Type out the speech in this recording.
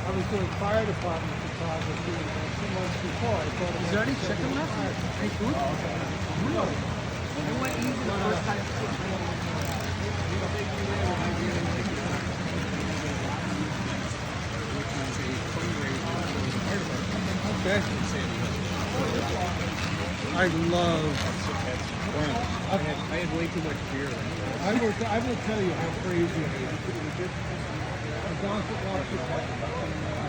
I was doing fire department photography 2 months before. I thought Is there any chicken left? Any food? Really? I went easy the first time. okay. I love. I had way too much beer. I will tell you how crazy I am. I don't watch it.